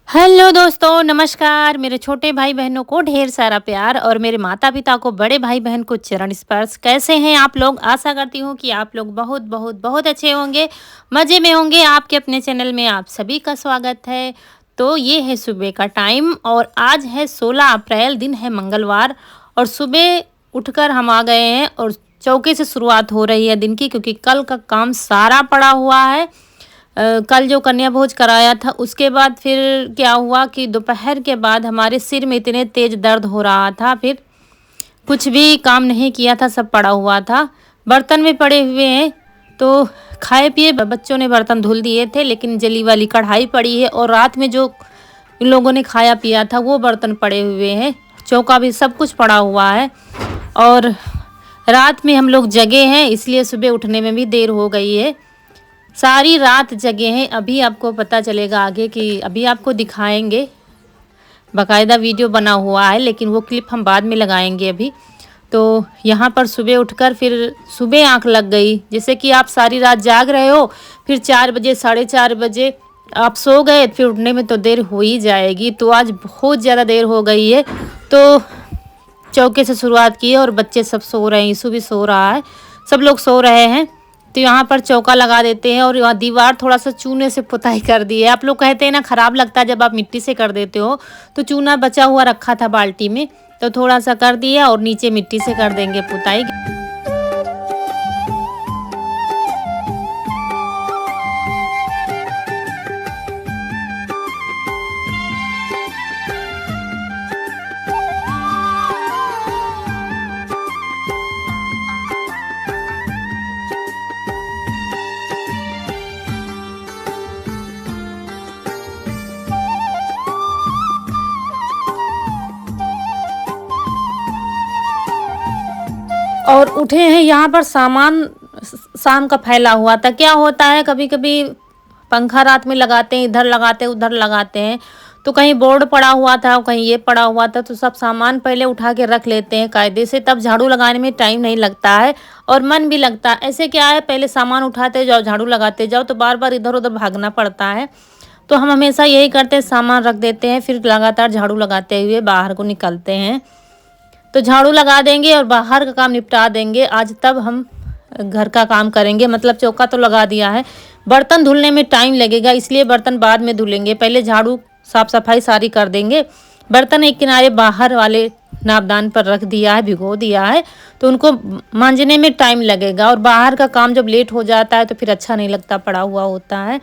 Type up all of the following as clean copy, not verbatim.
Hello दोस्तों, नमस्कार। मेरे छोटे भाई बहनों को ढेर सारा प्यार और मेरे माता पिता को, बड़े भाई बहन को चरण स्पर्श। कैसे हैं आप लोग? आशा करती हूँ कि आप लोग बहुत बहुत बहुत अच्छे होंगे, मज़े में होंगे। आपके अपने चैनल में आप सभी का स्वागत है। तो ये है सुबह का टाइम और आज है 16 अप्रैल, दिन है मंगलवार। और सुबह उठकर हम आ गए हैं और चौके से शुरुआत हो रही है दिन की, क्योंकि कल का काम सारा पड़ा हुआ है। कल जो कन्या भोज कराया था उसके बाद फिर क्या हुआ कि दोपहर के बाद हमारे सिर में इतने तेज दर्द हो रहा था, फिर कुछ भी काम नहीं किया था, सब पड़ा हुआ था। बर्तन में पड़े हुए हैं तो खाए पिए बच्चों ने बर्तन धुल दिए थे, लेकिन जली वाली कढ़ाई पड़ी है और रात में जो इन लोगों ने खाया पिया था वो बर्तन पड़े हुए हैं। चौका भी सब कुछ पड़ा हुआ है और रात में हम लोग जगे हैं, इसलिए सुबह उठने में भी देर हो गई है। सारी रात जगे हैं। अभी आपको पता चलेगा आगे कि अभी आपको दिखाएंगे, बाकायदा वीडियो बना हुआ है, लेकिन वो क्लिप हम बाद में लगाएंगे अभी। तो यहाँ पर सुबह उठकर फिर सुबह आंख लग गई, जैसे कि आप सारी रात जाग रहे हो, फिर 4 बजे 4:30 बजे आप सो गए, फिर उठने में तो देर हो ही जाएगी। तो आज बहुत ज़्यादा देर हो गई है, तो चौके से शुरुआत की है और बच्चे सब सो रहे हैं, यीशु भी सो रहा है, सब लोग सो रहे हैं। तो यहाँ पर चौका लगा देते हैं और यहाँ दीवार थोड़ा सा चूने से पुताई कर दी है। आप लोग कहते हैं ना ख़राब लगता है जब आप मिट्टी से कर देते हो, तो चूना बचा हुआ रखा था बाल्टी में, तो थोड़ा सा कर दिया और नीचे मिट्टी से कर देंगे पुताई। और उठे हैं, यहाँ पर सामान शाम का फैला हुआ था। क्या होता है, कभी कभी पंखा रात में लगाते हैं, इधर लगाते हैं उधर लगाते हैं, तो कहीं बोर्ड पड़ा हुआ था, कहीं ये पड़ा हुआ था, तो सब सामान पहले उठा के रख लेते हैं कायदे से, तब झाड़ू लगाने में टाइम नहीं लगता है और मन भी लगता है। ऐसे क्या है, पहले सामान उठाते जाओ, झाड़ू लगाते जाओ, तो बार बार इधर उधर भागना पड़ता है। तो हम हमेशा यही करते हैं, सामान रख देते हैं, फिर लगातार झाड़ू लगाते हुए बाहर को निकलते हैं। तो झाड़ू लगा देंगे और बाहर का काम निपटा देंगे आज, तब हम घर का काम करेंगे। मतलब चौका तो लगा दिया है, बर्तन धुलने में टाइम लगेगा, इसलिए बर्तन बाद में धुलेंगे। पहले झाड़ू साफ सफाई सारी कर देंगे। बर्तन एक किनारे बाहर वाले नापदान पर रख दिया है, भिगो दिया है, तो उनको मांजने में टाइम लगेगा। और बाहर का काम जब लेट हो जाता है तो फिर अच्छा नहीं लगता, पड़ा हुआ होता है।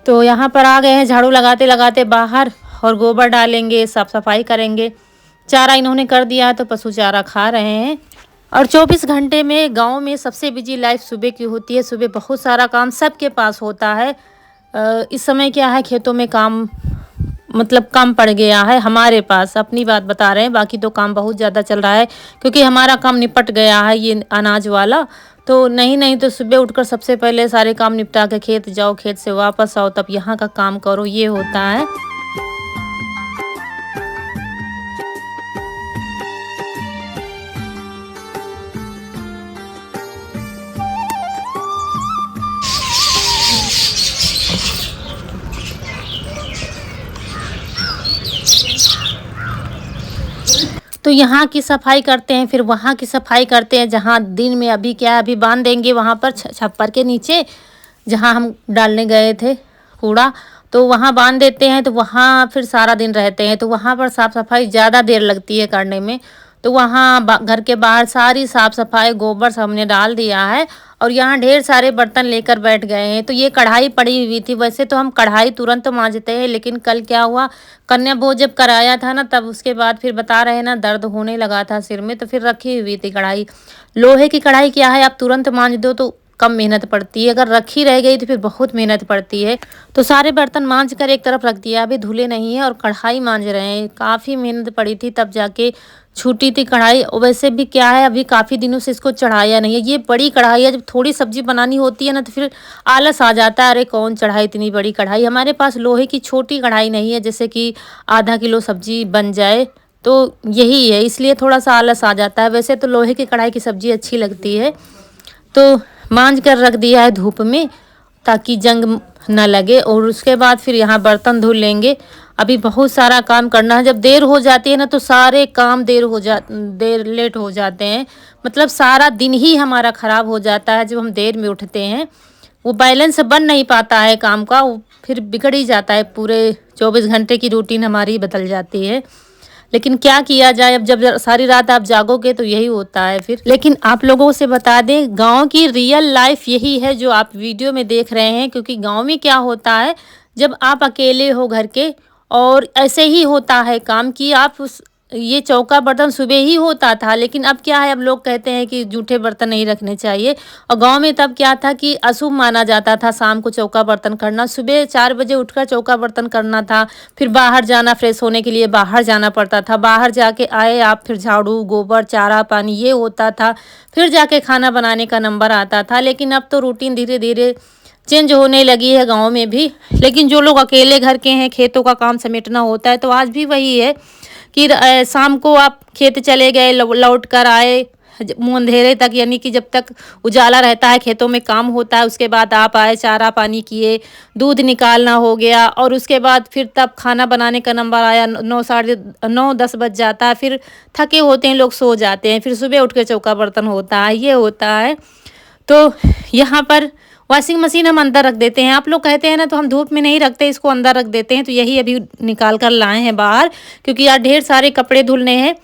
तो यहाँ पर आ गए हैं झाड़ू लगाते लगाते बाहर, और गोबर डालेंगे, साफ सफाई करेंगे। चारा इन्होंने कर दिया है तो पशु चारा खा रहे हैं। और 24 घंटे में गांव में सबसे बिजी लाइफ सुबह की होती है। सुबह बहुत सारा काम सबके पास होता है। इस समय क्या है, खेतों में काम मतलब कम पड़ गया है हमारे पास, अपनी बात बता रहे हैं। बाकी तो काम बहुत ज़्यादा चल रहा है, क्योंकि हमारा काम निपट गया है ये अनाज वाला। तो नहीं तो सुबह उठकर सबसे पहले सारे काम निपटा के खेत जाओ, खेत से वापस आओ, तब यहाँ का काम करो, ये होता है। तो यहाँ की सफाई करते हैं, फिर वहाँ की सफाई करते हैं। जहाँ दिन में अभी क्या है, अभी बांध देंगे वहाँ पर छप्पर के नीचे, जहाँ हम डालने गए थे कूड़ा, तो वहाँ बांध देते हैं। तो वहाँ फिर सारा दिन रहते हैं, तो वहाँ पर साफ़ सफाई ज़्यादा देर लगती है करने में। तो वहाँ घर के बाहर सारी साफ़ सफाई, गोबर सब हमने डाल दिया है। और यहाँ ढेर सारे बर्तन लेकर बैठ गए हैं। तो ये कढ़ाई पड़ी हुई थी, वैसे तो हम कढ़ाई तुरंत मांजते हैं, लेकिन कल क्या हुआ, कन्या भोज जब कराया था ना, तब उसके बाद फिर बता रहे हैं ना, दर्द होने लगा था सिर में, तो फिर रखी हुई थी कढ़ाई। लोहे की कढ़ाई क्या है, आप तुरंत मांज दो तो कम मेहनत पड़ती है, अगर रखी रह गई तो फिर बहुत मेहनत पड़ती है। तो सारे बर्तन मांज कर एक तरफ रख दिया, अभी धुले नहीं है और कढ़ाई मांज रहे हैं। काफ़ी मेहनत पड़ी थी तब जाके छूटी थी कढ़ाई। और वैसे भी क्या है, अभी काफ़ी दिनों से इसको चढ़ाया नहीं है। ये बड़ी कढ़ाई है, जब थोड़ी सब्जी बनानी होती है ना, तो फिर आलस आ जाता है, अरे कौन चढ़ाई इतनी बड़ी कढ़ाई। हमारे पास लोहे की छोटी कढ़ाई नहीं है, जैसे कि आधा किलो सब्जी बन जाए, तो यही है, इसलिए थोड़ा सा आलस आ जाता है। वैसे तो लोहे की कढ़ाई की सब्ज़ी अच्छी लगती है। तो मांज कर रख दिया है धूप में, ताकि जंग ना लगे। और उसके बाद फिर यहाँ बर्तन धुल लेंगे। अभी बहुत सारा काम करना है। जब देर हो जाती है ना तो सारे काम देर लेट हो जाते हैं। मतलब सारा दिन ही हमारा ख़राब हो जाता है जब हम देर में उठते हैं। वो बैलेंस बन नहीं पाता है काम का, वो फिर बिगड़ ही जाता है। पूरे 24 घंटे की रूटीन हमारी बदल जाती है। लेकिन क्या किया जाए, अब जब सारी रात आप जागोगे तो यही होता है फिर। लेकिन आप लोगों से बता दें, गांव की रियल लाइफ यही है जो आप वीडियो में देख रहे हैं। क्योंकि गांव में क्या होता है, जब आप अकेले हो घर के, और ऐसे ही होता है काम की आप ये चौका बर्तन सुबह ही होता था। लेकिन अब क्या है, अब लोग कहते हैं कि जूठे बर्तन नहीं रखने चाहिए। और गांव में तब क्या था कि अशुभ माना जाता था शाम को चौका बर्तन करना। सुबह 4 बजे उठकर चौका बर्तन करना था। फिर बाहर जाना, फ्रेश होने के लिए बाहर जाना पड़ता था। बाहर जाके आए आप, फिर झाड़ू गोबर चारा पानी ये होता था। फिर जाके खाना बनाने का नंबर आता था। लेकिन अब तो रूटीन धीरे धीरे चेंज होने लगी है गाँव में भी। लेकिन जो लोग अकेले घर के हैं, खेतों का काम समेटना होता है, तो आज भी वही है कि शाम को आप खेत चले गए, लौट कर आए मुँह अंधेरे तक, यानी कि जब तक उजाला रहता है खेतों में काम होता है। उसके बाद आप आए, चारा पानी किए, दूध निकालना हो गया, और उसके बाद फिर तब खाना बनाने का नंबर आया। 9 साढ़े 9 10 बज जाता है। फिर थके होते हैं लोग, सो जाते हैं। फिर सुबह उठ के चौका बर्तन होता है, ये होता है। तो यहाँ पर वॉशिंग मशीन हम अंदर रख देते हैं। आप लोग कहते हैं ना, तो हम धूप में नहीं रखते, इसको अंदर रख देते हैं। तो यही अभी निकाल कर लाए हैं बाहर, क्योंकि यार ढेर सारे कपड़े धुलने हैं।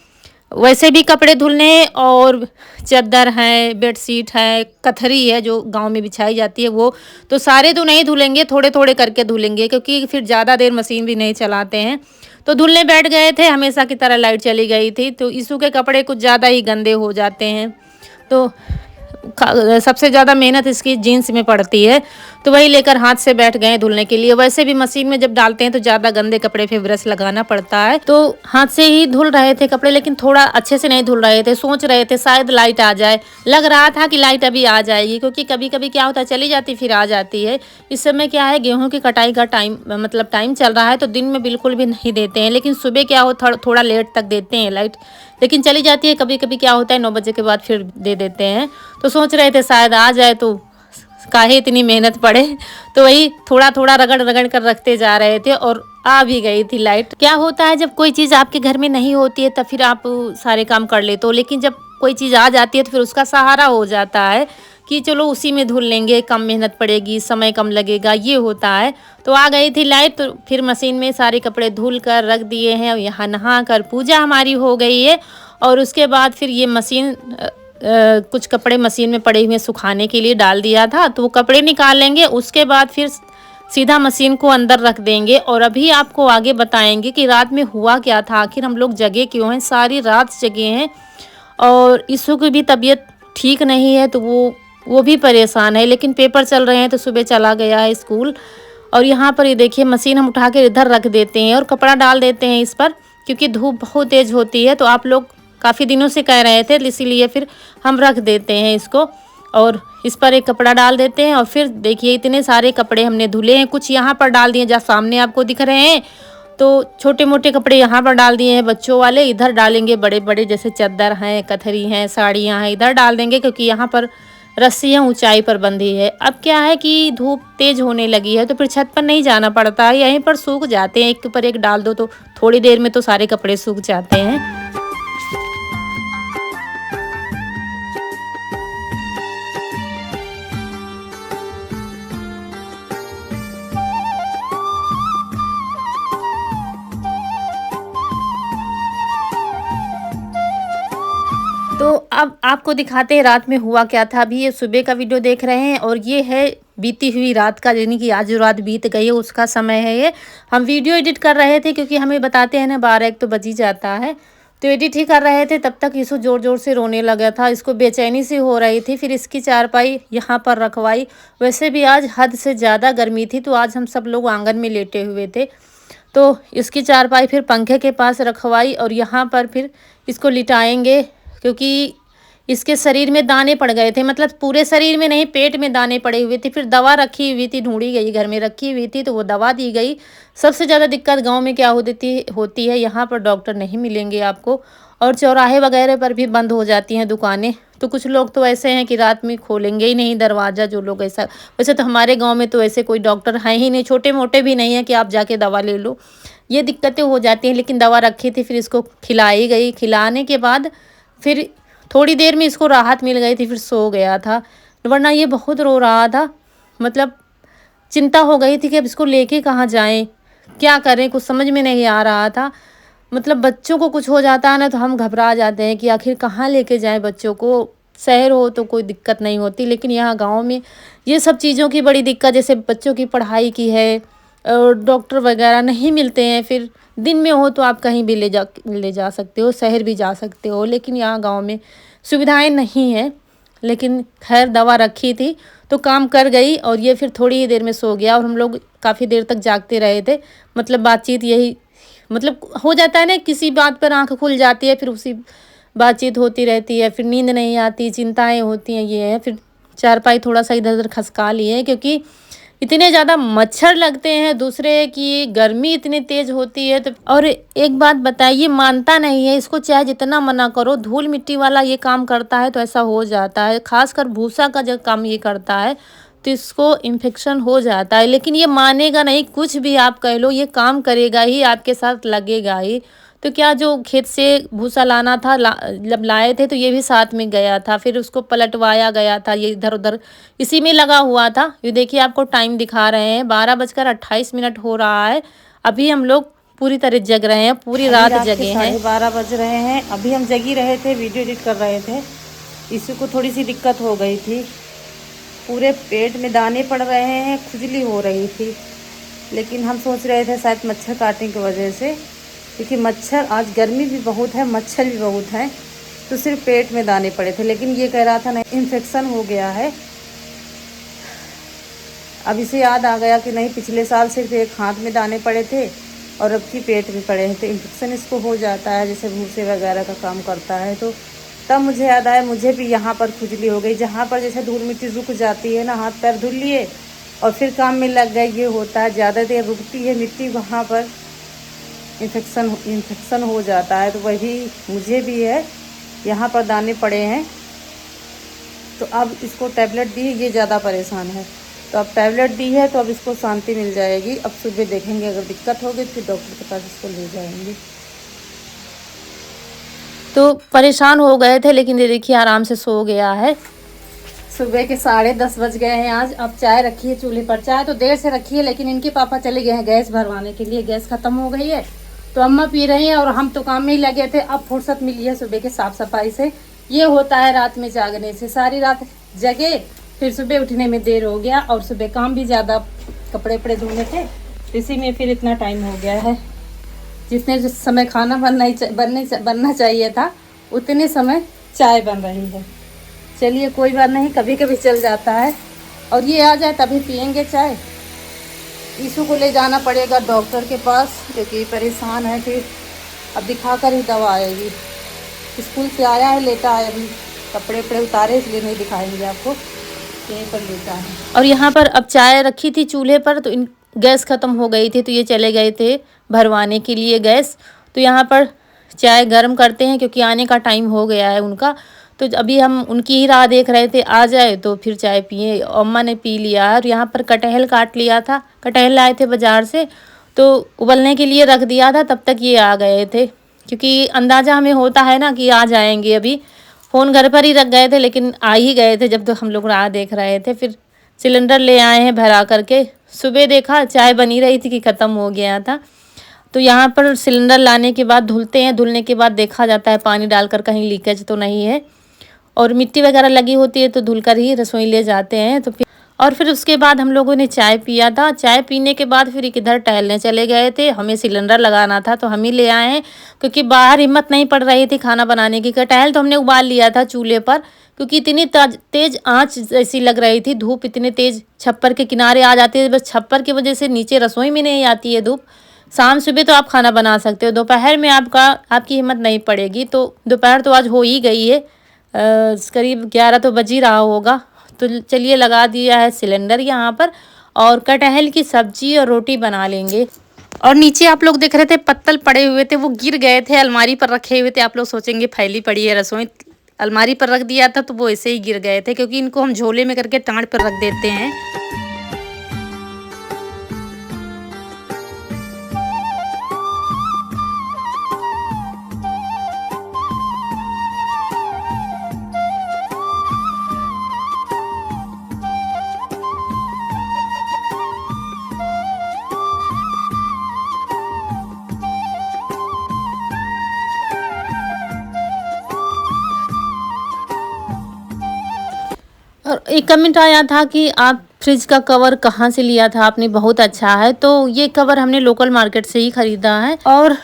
वैसे भी कपड़े धुलने हैं, और चादर है, बेडशीट है, कथरी है जो गांव में बिछाई जाती है वो। तो सारे तो नहीं धुलेंगे, थोड़े थोड़े करके धुलेंगे, क्योंकि फिर ज़्यादा देर मशीन भी नहीं चलाते हैं। तो धुलने बैठ गए थे, हमेशा की तरह लाइट चली गई थी, तो ईशू के कपड़े कुछ ज़्यादा ही गंदे हो जाते हैं। तो सबसे ज़्यादा मेहनत इसकी जीन्स में पड़ती है। तो वही लेकर हाथ से बैठ गए धुलने के लिए। वैसे भी मशीन में जब डालते हैं तो ज़्यादा गंदे कपड़े पे ब्रश लगाना पड़ता है। तो हाथ से ही धुल रहे थे कपड़े, लेकिन थोड़ा अच्छे से नहीं धुल रहे थे। सोच रहे थे शायद लाइट आ जाए, लग रहा था कि लाइट अभी आ जाएगी, क्योंकि कभी कभी क्या होता है चली जाती फिर आ जाती है। इस समय क्या है, गेहूँ की कटाई का टाइम चल रहा है, तो दिन में बिल्कुल भी नहीं देते हैं। लेकिन सुबह क्या हो, थोड़ा लेट तक देते हैं लाइट, लेकिन चली जाती है। कभी कभी क्या होता है 9 बजे के बाद फिर दे देते हैं। तो सोच रहे थे शायद आ जाए, तो काहे इतनी मेहनत पड़े। तो वही थोड़ा थोड़ा रगड़ रगड़ कर रखते जा रहे थे, और आ भी गई थी लाइट। क्या होता है, जब कोई चीज़ आपके घर में नहीं होती है तब फिर आप सारे काम कर लेते हो, लेकिन जब कोई चीज़ आ जाती है तो फिर उसका सहारा हो जाता है कि चलो उसी में धुल लेंगे, कम मेहनत पड़ेगी, समय कम लगेगा, ये होता है। तो आ गई थी लाइट, तो फिर मशीन में सारे कपड़े धुल कर रख दिए हैं। और यहाँ नहा कर पूजा हमारी हो गई है। और उसके बाद फिर ये मशीन कुछ कपड़े मशीन में पड़े हुए सुखाने के लिए डाल दिया था, तो वो कपड़े निकाल लेंगे। उसके बाद फिर सीधा मशीन को अंदर रख देंगे। और अभी आपको आगे बताएंगे कि रात में हुआ क्या था, आखिर हम लोग जगे क्यों हैं, सारी रात जगे हैं। और ईशू की भी तबीयत ठीक नहीं है, तो वो भी परेशान है। लेकिन पेपर चल रहे हैं तो सुबह चला गया है स्कूल। और यहाँ पर ये देखिए, मशीन हम उठा के इधर रख देते हैं और कपड़ा डाल देते हैं इस पर, क्योंकि धूप बहुत तेज़ होती है। तो आप लोग काफ़ी दिनों से कह रहे थे, इसीलिए फिर हम रख देते हैं इसको, और इस पर एक कपड़ा डाल देते हैं। और फिर देखिए इतने सारे कपड़े हमने धुले हैं, कुछ यहाँ पर डाल दिए जहाँ सामने आपको दिख रहे हैं। तो छोटे मोटे कपड़े यहाँ पर डाल दिए हैं बच्चों वाले, इधर डालेंगे बड़े बड़े, जैसे चादर हैं, कथरी हैं, साड़ियाँ हैं, इधर डाल देंगे, क्योंकि यहाँ पर रस्सियाँ ऊंचाई पर बंधी है। अब क्या है कि धूप तेज़ होने लगी है, तो फिर छत पर नहीं जाना पड़ता है, यहीं पर सूख जाते हैं। एक के ऊपर एक डाल दो तो थोड़ी देर में तो सारे कपड़े सूख जाते हैं। तो अब आपको दिखाते हैं रात में हुआ क्या था। अभी ये सुबह का वीडियो देख रहे हैं, और ये है बीती हुई रात का, यानी कि आज जो रात बीत गई है उसका समय है ये। हम वीडियो एडिट कर रहे थे, क्योंकि हमें बताते हैं ना 12-1 तो बज ही जाता है। तो एडिट ही कर रहे थे, तब तक यीशु ज़ोर ज़ोर से रोने लगा था। इसको बेचैनी सी हो रही थी। फिर इसकी चारपाई यहाँ पर रखवाई। वैसे भी आज हद से ज़्यादा गर्मी थी, तो आज हम सब लोग आंगन में लेटे हुए थे। तो इसकी चारपाई फिर पंखे के पास रखवाई, और यहाँ पर फिर इसको लिटाएंगे, क्योंकि इसके शरीर में दाने पड़ गए थे। मतलब पूरे शरीर में नहीं, पेट में दाने पड़े हुए थे। फिर दवा रखी हुई थी, ढूंढी गई, घर में रखी हुई थी, तो वो दवा दी गई। सबसे ज़्यादा दिक्कत गांव में क्या होती है, यहाँ पर डॉक्टर नहीं मिलेंगे आपको। और चौराहे वगैरह पर भी बंद हो जाती हैं दुकानें। तो कुछ लोग तो ऐसे हैं कि रात में खोलेंगे ही नहीं दरवाज़ा, जो लोग ऐसा। वैसे तो हमारे गांव में तो ऐसे कोई डॉक्टर हैं ही नहीं, छोटे मोटे भी नहीं है कि आप जाके दवा ले लो। ये दिक्कतें हो जाती हैं, लेकिन दवा रखी थी, फिर इसको खिलाई गई। खिलाने के बाद फिर थोड़ी देर में इसको राहत मिल गई थी, फिर सो गया था। वरना ये बहुत रो रहा था, मतलब चिंता हो गई थी कि अब इसको लेके कहाँ जाएं, क्या करें, कुछ समझ में नहीं आ रहा था। मतलब बच्चों को कुछ हो जाता है ना तो हम घबरा जाते हैं कि आखिर कहाँ लेके जाएं बच्चों को। शहर हो तो कोई दिक्कत नहीं होती, लेकिन यहाँ गांव में ये सब चीज़ों की बड़ी दिक्कत, जैसे बच्चों की पढ़ाई की है, और डॉक्टर वगैरह नहीं मिलते हैं। फिर दिन में हो तो आप कहीं भी ले जा सकते हो, शहर भी जा सकते हो, लेकिन यहाँ गांव में सुविधाएं नहीं हैं। लेकिन खैर दवा रखी थी तो काम कर गई, और ये फिर थोड़ी ही देर में सो गया। और हम लोग काफ़ी देर तक जागते रहे थे, मतलब बातचीत यही, मतलब हो जाता है ना, किसी बात पर आंख खुल जाती है, फिर उसी बातचीत होती रहती है, फिर नींद नहीं आती, चिंताएं होती हैं, ये है। फिर चारपाई थोड़ा सा इधर उधर खसका लिए, क्योंकि इतने ज़्यादा मच्छर लगते हैं, दूसरे की गर्मी इतनी तेज़ होती है। तो और एक बात बताइए, मानता नहीं है, इसको चाहे जितना मना करो, धूल मिट्टी वाला ये काम करता है तो ऐसा हो जाता है। खासकर भूसा का जब काम ये करता है तो इसको इन्फेक्शन हो जाता है। लेकिन ये मानेगा नहीं, कुछ भी आप कह लो, ये काम करेगा ही, आपके साथ लगेगा ही। तो क्या, जो खेत से भूसा लाना था, जब लाए थे तो ये भी साथ में गया था, फिर उसको पलटवाया गया था, ये इधर उधर इसी में लगा हुआ था। ये देखिए, आपको टाइम दिखा रहे हैं, 12:28 हो रहा है। अभी हम लोग पूरी तरह जग रहे हैं, पूरी रात जगे हैं। 12:30 बज रहे हैं। अभी हम जगी रहे थे, वीडियो एडिट कर रहे थे। इसी को थोड़ी सी दिक्कत हो गई थी, पूरे पेट में दाने पड़ रहे हैं, खुजली हो रही थी। लेकिन हम सोच रहे थे शायद मच्छर काटने की वजह से, क्योंकि मच्छर, आज गर्मी भी बहुत है, मच्छर भी बहुत है, तो सिर्फ पेट में दाने पड़े थे। लेकिन ये कह रहा था नहीं, इन्फेक्शन हो गया है। अब इसे याद आ गया कि नहीं, पिछले साल सिर्फ एक हाथ में दाने पड़े थे और अब की पेट में पड़े हैं, तो इन्फेक्शन इसको हो जाता है, जैसे भूसे वगैरह का काम करता है। तो तब मुझे याद आया, मुझे भी यहाँ पर खुजली हो गई, जहाँ पर जैसे धूल मिट्टी रुक जाती है ना, हाथ पैर धुल लिए और फिर काम में लग गए, ये होता है। ज़्यादा देर रुकती है मिट्टी, वहाँ पर इन्फेक्शन हो जाता है। तो वही मुझे भी है, यहाँ पर दाने पड़े हैं। तो अब इसको टैबलेट दी, ये ज़्यादा परेशान है, तो अब टैबलेट दी है तो अब इसको शांति मिल जाएगी। अब सुबह देखेंगे, अगर दिक्कत होगी फिर डॉक्टर के पास इसको ले जाएंगे। तो परेशान हो गए थे, लेकिन ये देखिए आराम से सो गया है। सुबह के 10:30 बज गए हैं आज। अब चाय रखी है चूल्हे पर। चाय तो देर से रखी है, लेकिन इनके पापा चले गए हैं गैस भरवाने के लिए, गैस ख़त्म हो गई है, तो अम्मा पी रही हैं और हम तो काम में ही लगे थे। अब फुर्सत मिली है सुबह के साफ़ सफाई से। ये होता है रात में जागने से, सारी रात जगे, फिर सुबह उठने में देर हो गया, और सुबह काम भी ज़्यादा, कपड़े वपड़े धोने थे, इसी में फिर इतना टाइम हो गया है। जिस समय खाना बनना चाहिए था, उतने समय चाय बन रही है। चलिए कोई बात नहीं, कभी कभी चल जाता है। और ये आ जाए तभी पियेंगे चाय। ईशु को ले जाना पड़ेगा डॉक्टर के पास, क्योंकि परेशान है, फिर अब दिखा कर ही दवा आएगी। स्कूल से आया है, लेटा है, अभी कपड़े वपड़े उतारे, इसलिए नहीं दिखाएंगे आपको, यहीं पर लेटा है। और यहाँ पर अब चाय रखी थी चूल्हे पर, तो इन गैस ख़त्म हो गई थी, तो ये चले गए थे भरवाने के लिए गैस। तो यहाँ पर चाय गर्म करते हैं, क्योंकि आने का टाइम हो गया है उनका। तो अभी हम उनकी ही राह देख रहे थे, आ जाए तो फिर चाय पिए। अम्मा ने पी लिया। और यहाँ पर कटहल काट लिया था, कटहल लाए थे बाज़ार से, तो उबलने के लिए रख दिया था, तब तक ये आ गए थे। क्योंकि अंदाज़ा हमें होता है ना कि आ जाएंगे। अभी फ़ोन घर पर ही रख गए थे, लेकिन आ ही गए थे जब तो हम लोग राह देख रहे थे। फिर सिलेंडर ले आए हैं भरा करके। सुबह देखा चाय बनी रही थी कि ख़त्म हो गया था। तो यहाँ पर सिलेंडर लाने के बाद धुलते हैं, धुलने के बाद देखा जाता है पानी डालकर कहीं लीकेज तो नहीं है, और मिट्टी वगैरह लगी होती है तो धुलकर ही रसोई ले जाते हैं। तो फिर उसके बाद हम लोगों ने चाय पिया था। चाय पीने के बाद फिर किधर टहलने चले गए थे। हमें सिलेंडर लगाना था तो हम ही ले आए हैं, क्योंकि बाहर हिम्मत नहीं पड़ रही थी खाना बनाने की। कटहल तो हमने उबाल लिया था चूल्हे पर, क्योंकि इतनी तेज़ आँच ऐसी लग रही थी, धूप इतनी तेज़ छप्पर के किनारे आ जाती है, बस छप्पर की वजह से नीचे रसोई में नहीं आती है धूप। शाम सुबह तो आप खाना बना सकते हो, दोपहर में आपकी हिम्मत नहीं पड़ेगी। तो दोपहर तो आज हो ही गई है, करीब 11 तो बज ही रहा होगा। तो चलिए लगा दिया है सिलेंडर यहाँ पर, और कटहल की सब्जी और रोटी बना लेंगे। और नीचे आप लोग देख रहे थे पत्तल पड़े हुए थे, वो गिर गए थे, अलमारी पर रखे हुए थे। आप लोग सोचेंगे फैली पड़ी है रसोई, अलमारी पर रख दिया था तो वो ऐसे ही गिर गए थे, क्योंकि इनको हम झोले में करके टाँड़ पर रख देते हैं। और एक कमेंट आया था कि आप फ्रिज का कवर कहाँ से लिया था आपने, बहुत अच्छा है। तो ये कवर हमने लोकल मार्केट से ही ख़रीदा है। और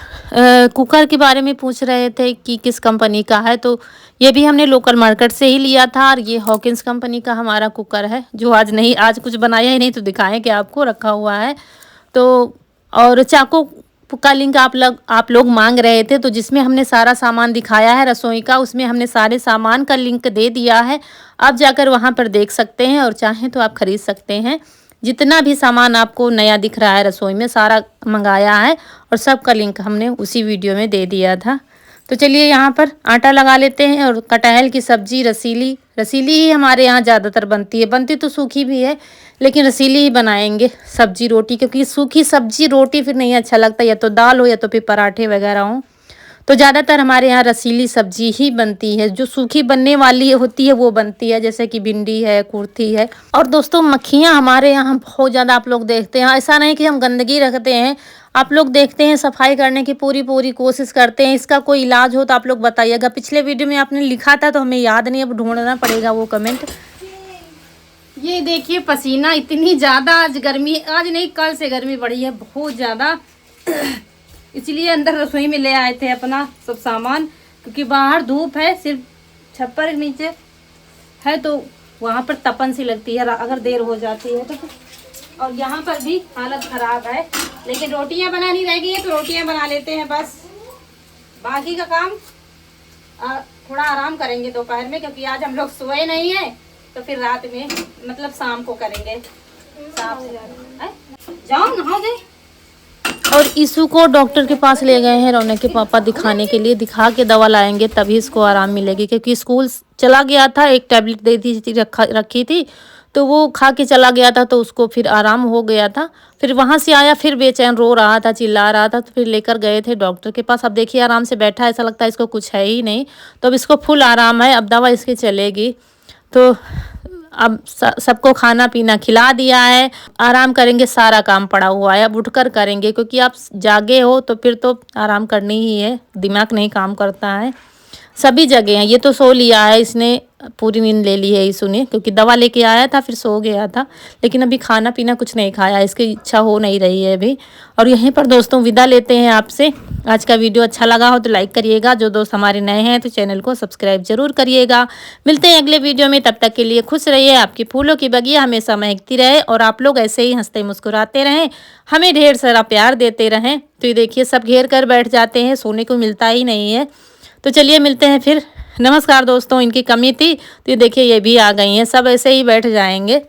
कुकर के बारे में पूछ रहे थे कि किस कंपनी का है, तो ये भी हमने लोकल मार्केट से ही लिया था। और ये हॉकिंस कंपनी का हमारा कुकर है, जो आज कुछ बनाया ही नहीं, तो दिखाएं कि आपको रखा हुआ है। तो और चाकू का लिंक आप लोग मांग रहे थे, तो जिसमें हमने सारा सामान दिखाया है रसोई का, उसमें हमने सारे सामान का लिंक दे दिया है। आप जाकर वहां पर देख सकते हैं और चाहें तो आप ख़रीद सकते हैं। जितना भी सामान आपको नया दिख रहा है रसोई में, सारा मंगाया है और सब का लिंक हमने उसी वीडियो में दे दिया था। तो चलिए यहाँ पर आटा लगा लेते हैं। और कटहल की सब्ज़ी रसीली ही हमारे यहाँ ज़्यादातर बनती है। बनती तो सूखी भी है, लेकिन रसीली ही बनाएंगे सब्जी रोटी, क्योंकि सूखी सब्जी रोटी फिर नहीं अच्छा लगता, या तो दाल हो या तो फिर पराठे वगैरह हो। तो ज़्यादातर हमारे यहाँ रसीली सब्जी ही बनती है। जो सूखी बनने वाली होती है वो बनती है, जैसे कि भिंडी है, कुर्थी है। और दोस्तों मक्खियाँ हमारे यहाँ बहुत ज़्यादा आप लोग देखते हैं। ऐसा नहीं कि हम गंदगी रखते हैं, आप लोग देखते हैं सफाई करने की पूरी कोशिश करते हैं। इसका कोई इलाज हो तो आप लोग बताइएगा। पिछले वीडियो में आपने लिखा था तो हमें याद नहीं, अब ढूंढना पड़ेगा वो कमेंट। ये देखिए पसीना इतनी ज़्यादा, आज नहीं कल से गर्मी बढ़ी है बहुत ज़्यादा। इसलिए अंदर रसोई में ले आए थे अपना सब सामान, क्योंकि बाहर धूप है, सिर्फ छप्पर के नीचे है तो वहाँ पर तपन सी लगती है अगर देर हो जाती है तो। और यहाँ पर भी हालत ख़राब है, लेकिन रोटियाँ बनानी रह गई है तो रोटियाँ बना लेते हैं बस। बाकी का काम थोड़ा आराम करेंगे दोपहर में, क्योंकि आज हम लोग सोए नहीं हैं, तो फिर रात में मतलब शाम को करेंगे। जाओ नहा जाए। और ईशु को डॉक्टर के पास ले गए हैं रौनक के पापा दिखाने के लिए। दिखा के दवा लाएंगे तभी इसको आराम मिलेगी, क्योंकि स्कूल चला गया था, एक टैबलेट दे दी रखी थी तो वो खा के चला गया था, तो उसको फिर आराम हो गया था। फिर वहाँ से आया, फिर बेचैन रो रहा था, चिल्ला रहा था, तो फिर लेकर गए थे डॉक्टर के पास। अब देखिए आराम से बैठा है, ऐसा लगता है इसको कुछ है ही नहीं। तो अब इसको फुल आराम है, अब दवा इसकी चलेगी। तो अब सबको खाना पीना खिला दिया है, आराम करेंगे। सारा काम पड़ा हुआ है, अब उठकर करेंगे, क्योंकि आप जागे हो तो फिर तो आराम करनी ही है, दिमाग नहीं काम करता है। सभी जगह हैं। ये तो सो लिया है, इसने पूरी नींद ले ली है ईशु ने, क्योंकि दवा लेके आया था फिर सो गया था। लेकिन अभी खाना पीना कुछ नहीं खाया, इसकी इच्छा हो नहीं रही है अभी। और यहीं पर दोस्तों विदा लेते हैं आपसे। आज का वीडियो अच्छा लगा हो तो लाइक करिएगा, जो दोस्त हमारे नए हैं तो चैनल को सब्सक्राइब जरूर करिएगा। मिलते हैं अगले वीडियो में, तब तक के लिए खुश रहिए, आपकी फूलों की बगिया हमेशा महकती रहे और आप लोग ऐसे ही हंसते मुस्कुराते रहें, हमें ढेर सारा प्यार देते रहें। तो ये देखिए सब घेर कर बैठ जाते हैं, सोने को मिलता ही नहीं है। तो चलिए मिलते हैं फिर। नमस्कार दोस्तों, इनकी कमी थी तो ये देखिए ये भी आ गई हैं, सब ऐसे ही बैठ जाएंगे।